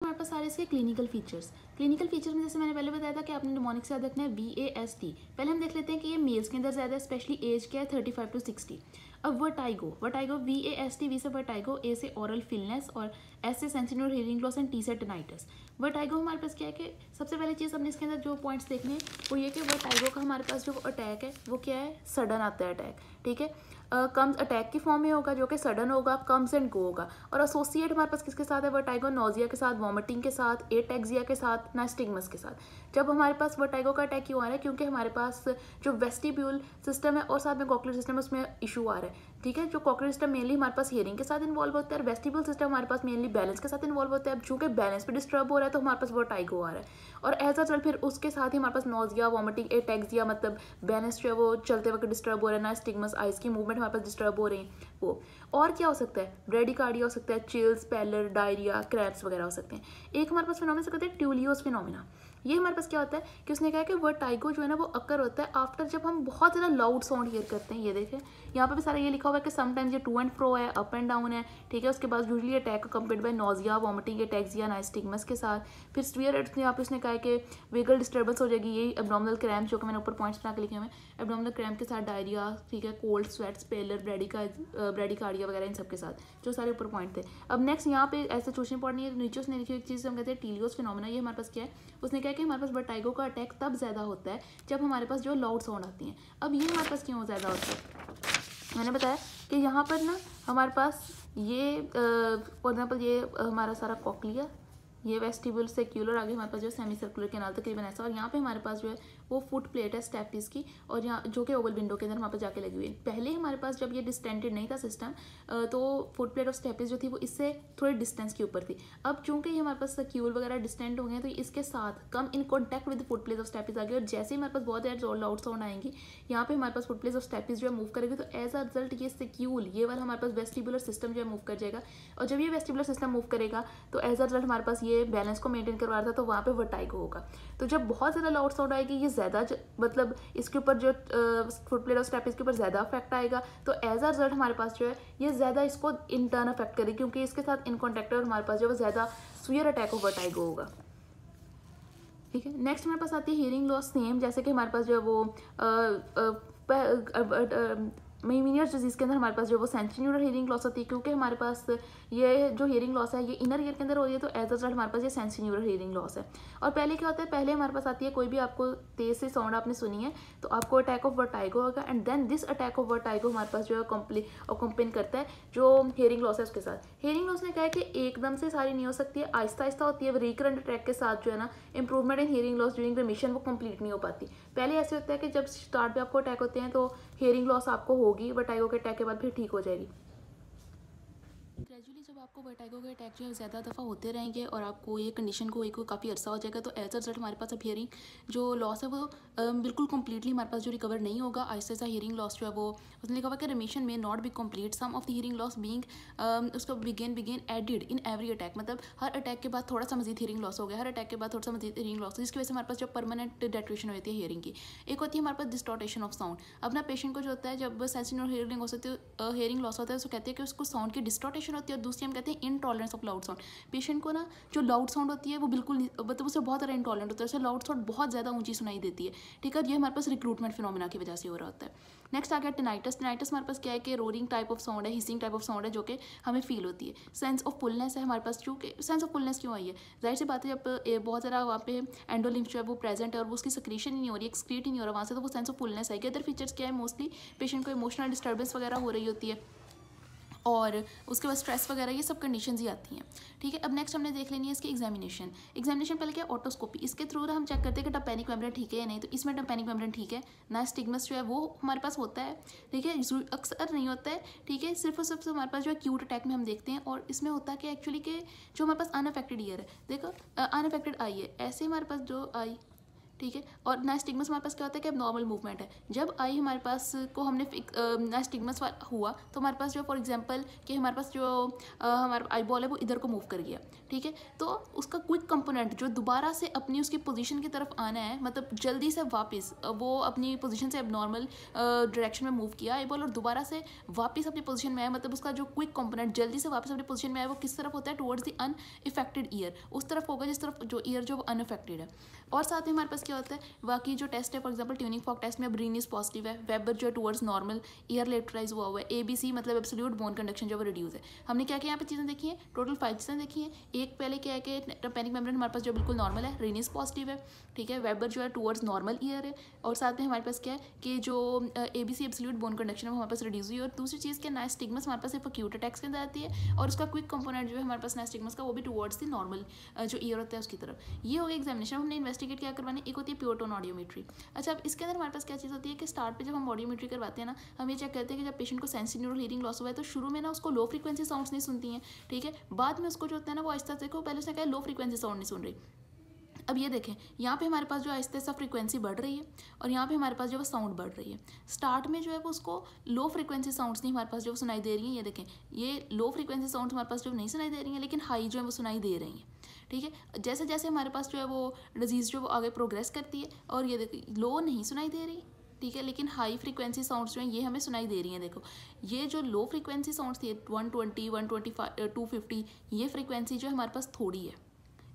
हमारे पास सारे इसके क्लिनिकल फीचर्स में जैसे मैंने पहले बताया था कि आपने निमोनिक से याद रखना है VAST। पहले हम देख लेते हैं कि ये मेल्स के अंदर ज़्यादा है, स्पेशली एज क्या है 35 to 60। अब वर्टाइगो VAST, वी से वर्टाइगो, ए से ओरल फिलनेस और एस से sensitive hearing loss and T से टिनाइटस। वर्टाइगो हमारे पास क्या है कि सबसे पहले चीज़ हमने इसके अंदर जो पॉइंट्स देखने हैं वो ये कि वर्टाइगो का हमारे पास जो अटैक है वो क्या है, सडन आता है अटैक। ठीक है, कम्स अटैक की फॉर्म में होगा जो कि सडन होगा, कम्स एंड गो होगा। और एसोसिएट हमारे पास किसके साथ है, वर्टाइगो नोजिया के साथ, वॉमिटिंग के साथ, एटेक्सिया के साथ, नास्टिग्मस के साथ। जब हमारे पास वर्टाइगो का अटैक क्यों आ रहा है, क्योंकि हमारे पास जो वेस्टिब्यूल सिस्टम है और साथ में कॉक्लियर सिस्टम है उसमें इशू आ रहा है। ठीक है, जो कॉक्लियर सिस्टम मेनली हमारे पास हियरिंग के साथ इन्वॉल्व होता है, वेस्टिब्यूल सिस्टम हमारे पास मेनली बैलेंस के साथ इन्वॉल्व होता है। अब चूंकि बैलेंस भी डिस्टर्ब हो रहा है तो हमारे पास वर्टाइगो आ रहा है। और एज अ रिजल्ट फिर उसके साथ ही हमारे पास नोजिया, वॉमिटिंग, एटेक्सिया, मतलब बैलेंस जो है वो चलते वक्त डिस्टर्ब हो रहा है, नास्टिग्मस, आइज की मूवमेंट हमारे पास डिस्टर्ब हो रही है वो। और क्या हो सकता है, ब्रेडिकार्डिया हो सकता है, चिल्स, पैलर, डायरिया, क्रैम्प्स वगैरह हो सकते हैं। एक हमारे पास फिनोमिना से कहते हैं ट्यूलियोस फिनोमिना। ये हमारे पास क्या होता है कि उसने कहा कि वर्टाइगो जो है ना वो अकर होता है आफ्टर जब हम बहुत ज़्यादा लाउड साउंड हियर करते हैं। ये देखें यहाँ पे भी सारा ये लिखा हुआ है कि समटाइम्स ये टू एंड फ्रो है, अप एंड डाउन है। ठीक है, उसके बाद usually attack accompanied by nausea, vomiting, ataxia, nystagmus के साथ। फिर स्वीयर यहाँ पे उसने कहा है कि वेगल डिस्टर्बेंस हो जाएगी, यही एब्डोमिनल क्रैम्प जो कि मैंने ऊपर पॉइंट्स बना के लिखे हुए हैं, एब्डोमिनल क्रैम्प के साथ डायरिया। ठीक है, कोल्ड स्वेट्स, पेलर, ब्रेडिकार्डिया वगैरह इन सब के साथ, जो सारे ऊपर पॉइंट थे। अब नेक्स्ट यहाँ पे ऐसे सोचने पड़नी है, नीचे उसने लिखी एक चीज़ हम कहते हैं टीलियोस फिनोमिना। ये हमारे पास क्या है, उसने कहा कि हमारे पास वर्टाइगो का अटैक तब ज़्यादा होता है जब हमारे पास जो लाउड साउंड आती हैं। अब ये हमारे पास क्यों ज़्यादा होता है, मैंने बताया कि यहाँ पर ना हमारे पास ये फॉर एग्जाम्पल ये हमारा सारा कॉक्लिया, ये वेस्टिब्यूल सेक्युलर, आगे हमारे पास जो सेमी सर्कुलर कैनाल तकरीबन ऐसा, और यहाँ पे हमारे पास जो है वो फुट प्लेट है स्टेपिस की, और यहाँ जो कि ओवल विंडो के अंदर वहाँ पर जाके लगी हुई है। पहले हमारे पास जब ये डिस्टेंटेड नहीं था सिस्टम तो फुट प्लेट और स्टेपिस जो थी वो इससे थोड़ी डिस्टेंस के ऊपर थी। अब चूंकि ये हमारे पास सेक्यूल वगैरह डिस्टेंट हो गए तो इसके साथ come in contact with foot plate of stapes आ गई, और जैसे ही हमारे पास बहुत ज़्यादा लाउड साउंड आएंगी यहाँ पे हमारे पास फुट प्लेट ऑफ स्टेपिस जो है मूव करेगी, तो एज अ रिजल्ट ये सेक्यूल, ये वाला हमारे पास वेस्टिबुलर सिस्टम जो है मूव कर जाएगा। और जब ये वेस्टिबुलर सिस्टम मूव करेगा तो एज अ रिजल्ट हमारे पास ये बैलेंस को मेंटेन करवा रहा था, तो वहाँ पे वर्टाइगो होगा। तो जब बहुत ज़्यादा लाउड साउंड आएगी, ये ज़्यादा मतलब इसके ऊपर जो फुट प्लेट ऑफ स्टेप इसके ऊपर ज़्यादा अफेक्ट आएगा, तो एज अ रिजल्ट हमारे पास जो है ये ज़्यादा इसको इन टर्न अफेक्ट करेगी, क्योंकि इसके साथ इन कॉन्टैक्ट और हमारे पास जो है ज़्यादा स्वीयर अटैक ऑफ वर्टाइगो होगा। ठीक है, नेक्स्ट हमारे पास आती है हियरिंग लॉस। सेम जैसे कि हमारे पास जो है वो मेनियर्स डिजीज़ के अंदर हमारे पास जो वो सेंसिटिव हियरिंग लॉस होती है, क्योंकि हमारे पास ये जो हियरिंग लॉस है ये इनर ईयर के अंदर हो रही है, तो एज अ रिजल्ट हमारे पास ये सेंसिटिव हियरिंग लॉस है। और पहले क्या होता है, पहले हमारे पास आती है कोई भी आपको तेज से साउंड आपने सुनी है तो आपको अटैक ऑफ वर्टाइगो होगा, and then this attack of vertigo हमारे पास जो है कंपेन करता है जो हियरिंग लॉस है उसके साथ। हियरिंग लॉस ने कहा है कि एकदम से सारी नहीं हो सकती है, आहिस्ता आहिस्ता होती है, रिकरेंट अटैक के साथ जो है ना improvement in hearing loss during remission वो कंप्लीट नहीं हो पाती। पहले ऐसे होता है कि जब स्टार्ट पे आपको अटैक होते हैं तो हियरिंग लॉस आपको होगी, वर्टाइगो के अटैक के बाद फिर ठीक हो जाएगी। ग्रेजुअली जब आपको वर्टाइगो के अटैक जो है ज़्यादा दफ़ा होते रहेंगे और आपको ये कंडीशन को एक काफ़ी अर्सा हो जाएगा, तो एज अ रिजल्ट हमारे पास अब हियरिंग जो लॉस है वो बिल्कुल कंप्लीटली हमारे पास जो रिकवर नहीं होगा, आहिस्ता आहिस्ता हियरिंग लॉस जो है वो उसने लिखा हुआ कि रिमिशन में not be complete, some of the hearing loss being उसको begin added in every attack, मतलब हर अटैक के बाद थोड़ा सा मजीद हियरिंग लॉस हो गया, हर अटैक के बाद थोड़ा सा मजीद हियरिंग लॉस, जिसकी वजह से हमारे पास जो परमानेंट डेट्रेशन होती है हियरिंग की। एक होती है हमारे पास डिस्टॉर्टेशन ऑफ साउंड। अब ना पेशेंट को जो होता है जब सेंसिटिव हियरिंग हो सकती है, हियरिंग लॉस होता है, उसको कहते हैं कि उसको साउंड की डिस्टॉर्टेशन होती है, और दूसरी हम कहते हैं intolerance of loud sound. Patient को ना जो लाउड साउंड होती है वो बिल्कुल मतलब उससे बहुत ज़्यादा इंटॉलरेंट होता है, उससे लाउड साउंड बहुत ज़्यादा ऊंची सुनाई देती है। ठीक है, ये हमारे पास रिक्रूटमेंट फिनोमिना की वजह से हो रहा होता है। नेक्स्ट आ गया टिनाइटस। टिनाइटस हमारे पास क्या है कि रोरिंग टाइप ऑफ साउंड है, हिसिंग टाइप ऑफ साउंड है जो कि हमें फील होती है। सेंस ऑफ फुलनेस है हमारे पास, क्योंकि सेंस ऑफ फुलनेस क्यों आई है, जाहिर सी बात है जब बहुत ज़्यादा वहाँ पे एंडोलिम्फ जो है वो प्रेजेंट है और वो उसकी सक्रीशन ही नहीं हो रही, एक्सक्रीट ही नहीं हो रहा वहाँ से, तो वो सेंस ऑफ फुलनेस है। अदर फीचर्स क्या है, मोस्टली पेशेंट को इमोशनल डिस्टर्बेंस वगैरह हो रही होती है और उसके बाद स्ट्रेस वगैरह, ये सब कंडीशंस ही आती हैं। ठीक है, अब नेक्स्ट हमने देख लेनी है इसकी एग्जामिनेशन पहले क्या, ऑटोस्कोपी, इसके थ्रू हम चेक करते हैं कि टम्पैनिक मेम्ब्रेन ठीक है या नहीं, तो इसमें टम्पैनिक मेम्ब्रेन ठीक है ना, स्टिग्मस जो है वो हमारे पास होता है। ठीक है, अक्सर नहीं होता है। ठीक है, सिर्फ और सिर्फ हमारे पास जो है एक्यूट अटैक में हम देखते हैं, और इसमें होता है कि एक्चुअली के जो हमारे पास अनअफेक्टेड ईयर है, देखो अनअफेक्टेड आई है, ऐसे हमारे पास जो आई ठीक है। और नाइस्टिग्मस हमारे पास क्या होता है कि अब नॉर्मल मूवमेंट है। जब आई हमारे पास को हमने नाइस्टिग्मस हुआ तो हमारे पास जो फॉर एग्जांपल कि हमारे पास जो हमारा आई बॉल है वो इधर को मूव कर गया, ठीक है। तो उसका क्विक कंपोनेंट जो दोबारा से अपनी उसकी पोजीशन की तरफ आना है, मतलब जल्दी से वापस वो अपनी पोजीशन से अब नॉर्मल डायरेक्शन में मूव किया आई बॉल और दोबारा से वापस अपनी पोजीशन में आया, मतलब उसका जो क्विक कंपोनेंट जल्दी से वापस अपनी पोजीशन में आया वो किस तरफ होता है, टुवर्ड्स द अनइफेक्टेड ईयर, उस तरफ होगा जिस तरफ जो ईयर जो अनइफेक्टेड है। और साथ में हमारे पास क्या होता है, बाकी जो टेस्ट है for example tuning fork test में अब रीनिस पॉजिटिव है, वेबर जो है टुवर्ड्स नॉर्मल, ईयर लेटराइज हुआ हुआ है, ABC मतलब एब्सोल्यूट बोन कंडक्शन जो है रिड्यूस है। हमने क्या क्या यहाँ पे चीज़ें देखी हैं, टोटल 5 चीज़ें देखी हैं। एक पहले क्या है कि टाइम्पेनिक मेम्ब्रेन हमारे पास जो बिल्कुल नॉर्मल है, रीनिस पॉजिटिव है, ठीक है। वेबर जो है टुवर्ड्स नॉर्मल ईयर है, और साथ में हमारे पास क्या है कि जो ABC एब्सोल्यूट बोन कंडक्शन है वो हमारे पास रिड्यूस हुई है। और दूसरी चीज़ क्या, नाइस्टिग्मस हमारे पास सिर्फ एक्यूट अटैक्स के अंदर आती है और उसका क्विक कंपोनेंट जो है हमारे पास नाइस्टिग्मस का वो भी टुवर्ड्स द नॉर्मल जो ईयर होता है उसकी तरफ। ये हो गया एग्जामिनेशन। हमने इन्वेस्टिगेट क्या करवानी, एक होती है प्योर टोन ऑडियोमेट्री। अच्छा, अब इसके अंदर हमारे पास क्या चीज़ होती है कि स्टार्ट पे जब हम ऑडियोमेट्री करवाते हैं ना, हम ये चेक करते हैं कि जब पेशेंट को सेंसिटिव न्यूरल हीयरिंग लॉस हुआ है तो शुरू में ना उसको लो फ्रीक्वेंसी साउंड्स नहीं सुनती हैं, ठीक है। बाद में उसको जो होता है ना वो आहिस्ता देखो, पहले उसने कहा लो फ्रीक्वेंसी साउंड नहीं सुन रही। अब ये देखें, यहाँ पे हमारे पास जो आहिस्ता आहिस्ता फ्रीक्वेंसी बढ़ रही है और यहाँ पे हमारे पास जो है साउंड बढ़ रही है। स्टार्ट में जो है वो उसको लो फ्रीक्वेंसी साउंड्स नहीं हमारे पास जो सुनाई दे रही हैं। ये देखें, ये लो फ्रीक्वेंसी साउंड्स हमारे पास जो नहीं सुनाई दे रही हैं, लेकिन हाई जो है वो सुनाई दे रही हैं, ठीक है। जैसे जैसे हमारे पास जो है वो डिजीज़ जो वो आगे प्रोग्रेस करती है, और ये देखिए लो नहीं सुनाई दे रही, ठीक है, लेकिन हाई फ्रीक्वेंसी साउंड्स जो हैं ये हमें सुनाई दे रही हैं। देखो, ये जो लो फ्रीक्वेंसी साउंड्स थी 120, 125, 250, ये फ्रीक्वेंसी जो हमारे पास थोड़ी है।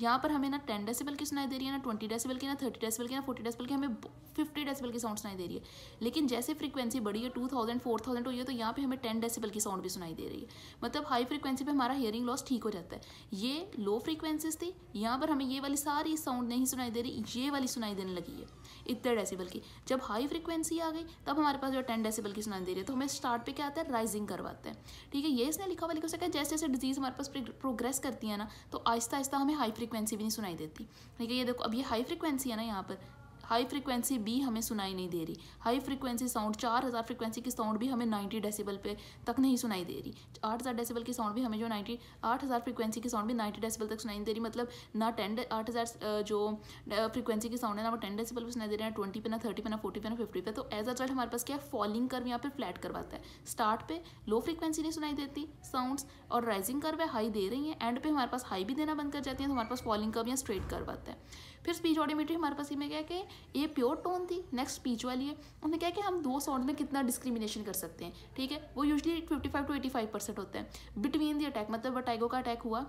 यहाँ पर हमें ना 10 डेसिबल की सुनाई दे रही है, ना 20 डेसिबल की, ना 30 डेसिबल की, ना 40 डेसिबल की, हमें 50 डेसिबल की साउंड सुनाई दे रही है। लेकिन जैसे फ्रीक्वेंसी बढ़ी है 2000, 4000 हुई है तो यहाँ पे हमें 10 डेसिबल की साउंड भी सुनाई दे रही है। मतलब हाई फ्रीक्वेंसी पे हमारा हियरिंग लॉस ठीक हो जाता है। ये लो फ्रीक्वेंसीज थी, यहाँ पर हमें ये वाली सारी साउंड नहीं सुनाई दे रही, ये वाली सुनाई देने लगी है इतने डेसिबल की। जब हाई फ्रीक्वेंसी आ गई तब हमारे पास जो 10 डेसिबल की सुनाई दे रही है, तो हमें स्टार्ट पे क्या आता है, राइजिंग करवाते हैं, ठीक है। ये इसने लिखा हुआ लिखा सका, जैसे जैसे डिजीज़ हमारे पास प्रोग्रेस करती है ना तो आहिस्ता आहिस्ता हमें हाई फ्रीक्वेंसी भी नहीं सुनाई देती, ठीक है। ये देखो, अब ये हाई फ्रीक्वेंसी है ना, यहाँ पर हाई फ्रीक्वेंसी भी हमें सुनाई नहीं दे रही। हाई फ्रीक्वेंसी साउंड 4000 फ्रीक्वेंसी की साउंड भी हमें 90 डेसिबल पे तक नहीं सुनाई दे रही। 8000 डेसिबल की साउंड भी हमें जो 8000 फ्रीक्वेंसी की साउंड भी 90 डेसिबल तक सुनाई नहीं दे रही। मतलब ना 8000 जो फ्रीक्वेंसी की साउंड है ना वो 10 डेसिबल पे सुनाई दे रही है, ना 20 पे, ना 30 पे, ना 40 पे, ना 50 पे। तो एज अ रिजल्ट हमारे पास क्या है, फॉलिंग कर्व यहाँ पे फ्लैट करवाता है। स्टार्ट पे लो फ्रीक्वेंसी नहीं सुनाई देती साउंड्स और राइजिंग कर्व है, हाई दे रही हैं, एंड पे हमारे पास हाई भी देना बंद कर जाती है तो हमारे पास फॉलिंग कर्व या स्ट्रेट कर्व आता है। फिर स्पीच ऑडियोमेट्री हमारे पास में क्या है कि ये प्योर टोन थी, नेक्स्ट स्पीच वाली है। उन्होंने क्या है कि हम दो साउंड में कितना डिस्क्रिमिनेशन कर सकते हैं, ठीक है। वो यूजुअली 55 to 85% होता है बिटवीन द अटैक, मतलब वर्टाइगो का अटैक हुआ,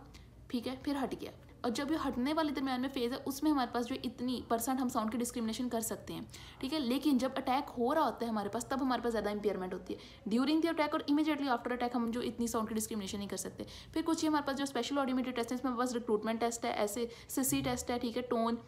ठीक है, फिर हट गया, और जब ये हटने वाले दरमियान में फेज़ है उसमें हमारे पास जो इतनी % हम साउंड की डिस्क्रिमिनेशन कर सकते हैं, ठीक है। लेकिन जब अटैक हो रहा होता है हमारे पास तब हमारे पास ज़्यादा इंपेयरमेंट होती है। ड्यूरिंग द अटैक और इमीडिएटली आफ्टर अटैक हम जो इतनी साउंड की डिस्क्रिमिनेशन नहीं कर सकते। फिर कुछ ही हमारे पास जो स्पेशल ऑडियोमेट्री टेस्ट है, इसमें हमारे पास रिक्रूटमेंट टेस्ट है, ऐसे सिसी टेस्ट है, ठीक है, टोन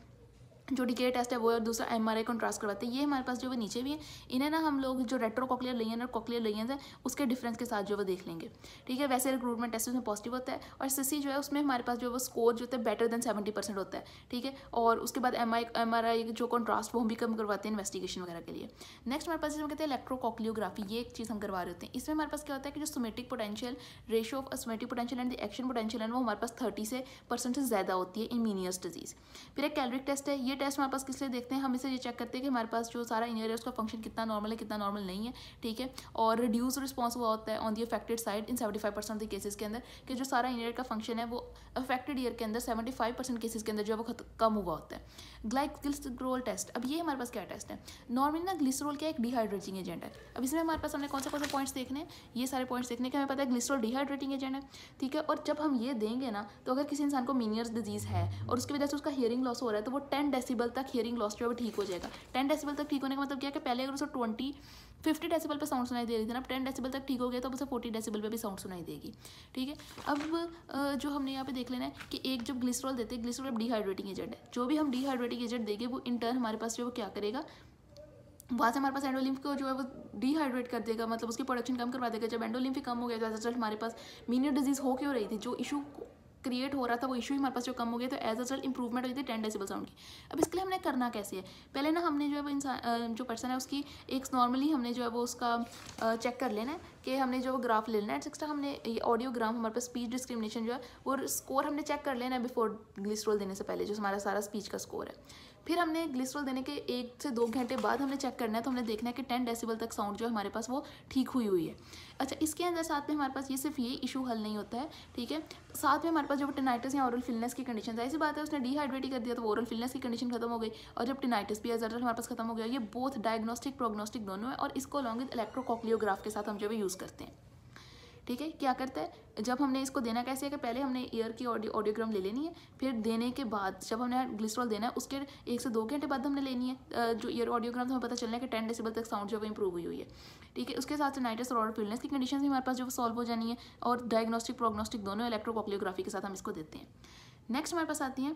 जो डीके टेस्ट है वो, और दूसरा MRI कंट्रास्ट करवाते हैं। ये हमारे पास जो वो नीचे भी है, इन्हें ना हम लोग जो रेट्रोकॉक्लियर लेयन और कॉक्लियर लेयन है उसके डिफरेंस के साथ जो वो देख लेंगे, ठीक है। वैसे रिक्रूटमेंट टेस्ट में पॉजिटिव होता है, और सिसी जो है उसमें हमारे पास जो वो स्कोर जो होता है बेटर देन 70% होता है, ठीक है। और उसके बाद MRI जो कंट्रास्ट वो हम भी कम करवाते हैं इन्वेस्टिगेशन वगैरह के लिए। नेक्स्ट हमारे पास जिसमें कहते हैं इलेक्ट्रोकॉक्लियोग्राफी, ये एक चीज़ हम करवा रहे होते हैं। इसमें हमारे पास क्या होता है कि जो somatic potential ratio of somatic potential and the action potential है वो हमारे पास 30% से ज़्यादा होती है इन मीनियस डिजीज। फिर एक कैलोरिक टेस्ट है, ये टेस्ट हमारे पास किस लिए देखते हैं, हम इसे ये चेक करते हैं कि हमारे पास जो सारा इंजीनियर है उसका फंक्शन कितना नॉर्मल है, कितना नॉर्मल नहीं है, ठीक है। और रिड्यूस रिस्पॉन्स हुआ होता है on the affected side in 75% of the cases के अंदर, कि जो सारा इंजीनियर का फंक्शन है वो अफेक्टेड ईयर के अंदर 75% केसेस के अंदर जो है वो कम हुआ होता है। ग्लिसरोल टेस्ट, अब ये हमारे पास क्या टेस्ट है, नॉर्मली ना ग्लिसरोल क्या एक डिहाइड्रेटिंग एजेंट है। अब इसमें हमारे पास हमने कौन से पॉइंट्स देखने हैं, ये सारे पॉइंट्स देखने के हमें पता है ग्लिसरोल डिहाइड्रेटिंग एजेंट है, ठीक है। और जब हम ये देंगे ना तो अगर किसी इंसान को मीनियर्स डिजीज़ है और उसकी वजह से उसका हियरिंग लॉस हो रहा है तो वो 10 डेसिबल तक हियरिंग लॉस जो है ठीक हो जाएगा। 10 डेसिबल तक ठीक होने का मतलब क्या है कि पहले अगर उसे 50 डेसिबल पे साउंड सुनाई दे रही थी ना, 10 डेसिबल तक ठीक हो गया तो उसे 40 डेसिबल पे भी साउंड सुनाई देगी, ठीक है। अब जो हमने यहाँ पे देख लेना है कि एक जब ग्लिसरॉल देते हैं, ग्लिसरॉल डिहाइड्रेटिंग एजेंट है, जो भी हम डिहाइड्रेटिंग एजेंट देंगे वो इन टर्न हमारे पास जो वो क्या करेगा, वहाँ से हमारे पास एंडोलिम्फ को जो है वो डिहाइड्रेट कर देगा, मतलब उसकी प्रोडक्शन कम करवा देगा। जब एंडोलिम्फ कम हो गया तो एज अ रिजल्ट हमारे पास मीनियर डिजीज़ हो क्यों रही थी, जो इशू क्रिएट हो रहा था वो इशू ही हमारे पास जो कम हो गया, तो एज अ रिजल्ट इंप्रूवमेंट हुई थी 10 डेसिबल साउंड की। अब इसके लिए हमने करना कैसे है, पहले ना हमने जो है वो इंसान जो पर्सन है उसकी एक नॉर्मली हमने जो है वो उसका चेक कर लेना है कि हमने जो ग्राफ ले लेना है, एक्स्ट्रा हमने ये ऑडियोग्राम हमारे पास स्पीच डिस्क्रिमिनेशन जो है वो स्कोर हमने चेक कर लेना है बिफोर ग्लिसरॉल देने से पहले, जो हमारा सारा स्पीच का स्कोर है। फिर हमने ग्लिसरॉल देने के 1 से 2 घंटे बाद हमने चेक करना है, तो हमने देखना है कि 10 डेसिबल तक साउंड जो है हमारे पास वो ठीक हुई है। अच्छा, इसके अंदर साथ में हमारे पास ये सिर्फ ये इशू हल नहीं होता है, ठीक है, साथ में हमारे पास जब टिनाइटिस या ओरल फिलनेस की कंडीशन, ऐसी बात है उसने डिहाइड्रेट ही कर दिया तो ओरल फिलनेस की कंडीशन खत्म हो गई, और जब टिनाइटिस भी एज हमारे पास खत्म हो गया। ये बोथ डायग्नोस्टिक प्रोग्नोस्टिक दोनों है, और इसको अलॉन्ग विद इलेक्ट्रोकॉक्लियोग्राफ के साथ हम जो है यूज़ करते हैं। ठीक है, क्या करता है, जब हमने इसको देना कैसे है कि पहले हमने ईयर की ऑडियोग्राम ले लेनी है, फिर देने के बाद जब हमने ग्लिसरॉल देना है उसके 1 से 2 घंटे बाद हमने लेनी है जो ईयर ऑडियोग्राम, तो हमें पता चलना है कि 10 डेसिबल तक साउंड जो है इंप्रूव हुई है। ठीक है, उसके साथ टिनाइटिस और ओरल फिलनेस की कंडीशन भी हमारे पास जो सॉल्व हो जानी है, और डायग्नोस्टिक प्रोग्नोस्टिक दोनों इलेक्ट्रोकॉक्लियोग्राफी के साथ हम इसको देते हैं। नेक्स्ट हमारे पास आती हैं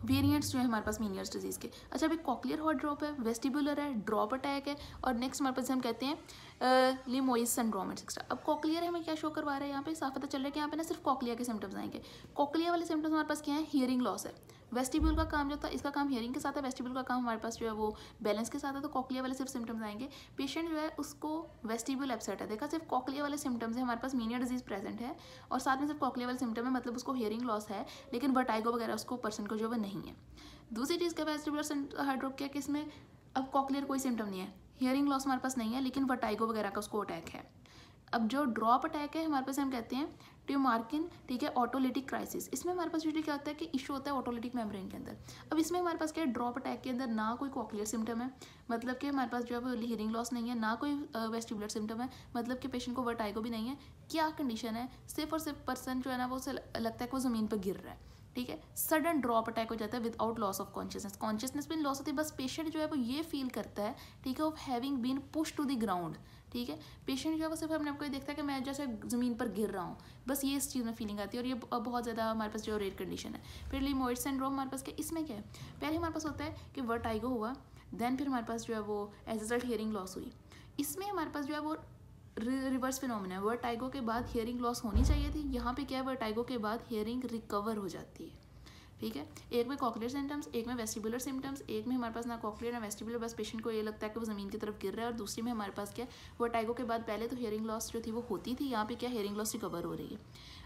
वेरिएंट्स जो है हमारे पास मीनियर्स डिजीज़ के। अच्छा, अभी कॉक्लियर हॉट ड्रॉप है, वेस्टिबुलर है, ड्रॉप अटैक है, और नेक्स्ट हमारे पास हम कहते हैं लिमोइस सिंड्रोम एक्सेट्रा। अब कॉक्लियर हमें क्या शो करवा रहा है, यहाँ पे साफ पता चल रहा है कि यहाँ पे ना सिर्फ कॉक्लिया के सिम्टम्स आएंगे। कॉक्लिया वाले सिम्टम्स हमारे पास क्या है, हियरिंग लॉस है। वेस्टिब्यूल का काम जो था, इसका काम हियरिंग के साथ है, वेस्टिब्यूल का काम हमारे पास जो है वो बैलेंस के साथ है, तो कॉक्लिया वाले सिर्फ सिम्टम्स आएंगे। पेशेंट जो है उसको वेस्टिब्यूल अपसेट है, देखा सिर्फ कॉक्लिया वाले सिम्टम्स है, हमारे पास मीनियर डिजीज प्रेजेंट है, और साथ में सिर्फ कॉक्लिया वाले सिम्टम है, मतलब उसको हियरिंग लॉस है, लेकिन वर्टाइगो वगैरह उसको पर्सन को जो है नहीं है। दूसरी चीज़ का वेस्टिबुलर हाइड्रोप क्या, किसमें अब कॉक्लियर कोई सिम्टम नहीं है, हियरिंग लॉस हमारे पास नहीं है, लेकिन वर्टाइगो वगैरह का उसको अटैक है। अब जो ड्रॉप अटैक है हमारे पास हम कहते हैं ट्यूमार्किन, ठीक है, ऑटोलिटिक क्राइसिस। इसमें हमारे पास यूजुअली क्या होता है कि इशू होता है ऑटोलिटिक मेम्ब्रेन के अंदर। अब इसमें हमारे पास क्या है, ड्रॉप अटैक के अंदर ना कोई कॉक्लियर सिम्टम है, मतलब कि हमारे पास जो है वो हियरिंग लॉस नहीं है, ना कोई वेस्टिबुलर सिम्टम है, मतलब कि पेशेंट को वर्टाइगो भी नहीं है। क्या कंडीशन है, सिर्फ और सिर्फ पर्सन जो है ना वो उसे लगता है कि वो ज़मीन पर गिर रहा है, ठीक है, सडन ड्रॉप अटैक हो जाता है without loss of consciousness. Consciousness भी लॉस होती है, बस पेशेंट जो है वो ये फील करता है, ठीक है, of having been push to the ground. ठीक है, पेशेंट जो है वो सिर्फ अपने आपको ये देखता है कि मैं जैसे ज़मीन पर गिर रहा हूँ, बस ये इस चीज़ में फीलिंग आती है, और ये बहुत ज़्यादा हमारे पास जो रेयर कंडीशन है। फिर लिमोइस सिंड्रोम हमारे पास क्या, इसमें क्या है, पहले हमारे पास होता है कि वर्टाइगो हुआ, देन फिर हमारे पास जो है वो एज रिजल्ट हियरिंग लॉस हुई। इसमें हमारे पास जो है वो रिवर्स फिनोमेना है, वर्टाइगो के बाद हियरिंग लॉस होनी चाहिए थी, यहाँ पे क्या है, वर्टाइगो के बाद हियरिंग रिकवर हो जाती है। ठीक है, एक में कॉक्लियर सिम्टम्स, एक में वेस्टिबुलर सिम्टम्स, एक में हमारे पास ना कॉक्लियर ना वेस्टिबुलर, बस पेशेंट को ये लगता है कि वो ज़मीन की तरफ गिर रहा है, और दूसरी में हमारे पास क्या, वर्टाइगो के बाद पहले तो हियरिंग लॉस जो थी वो होती थी, यहाँ पे क्या हियरिंग लॉस रिकवर हो रही है।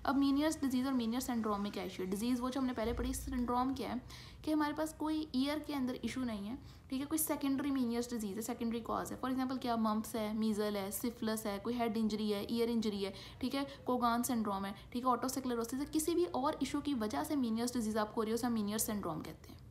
अब मीनियर्स डिजीज़ और मीनियर सिंड्रोम में क्या इशू है, डिजीज़ वो जो हमने पहले पढ़ी, सिंड्रोम क्या है कि हमारे पास कोई ईयर के अंदर इशू नहीं है, ठीक है, कोई सेकेंडरी मीनियर्स डिजीज़ है, सेकेंडरी कॉज है। फॉर एग्जांपल क्या, मम्प्स है, मीजल है, सिफिलिस है, कोई हेड इंजरी है, ईयर इंजरी है, ठीक है, कोगान सिंड्रोम है, ठीक है, ऑटोस्क्लेरोसिस है, किसी भी और इशू की वजह से मीनियर्स डिजीज़ आपको हो रही है, उसे हम मीनियर सिंड्रोम कहते हैं।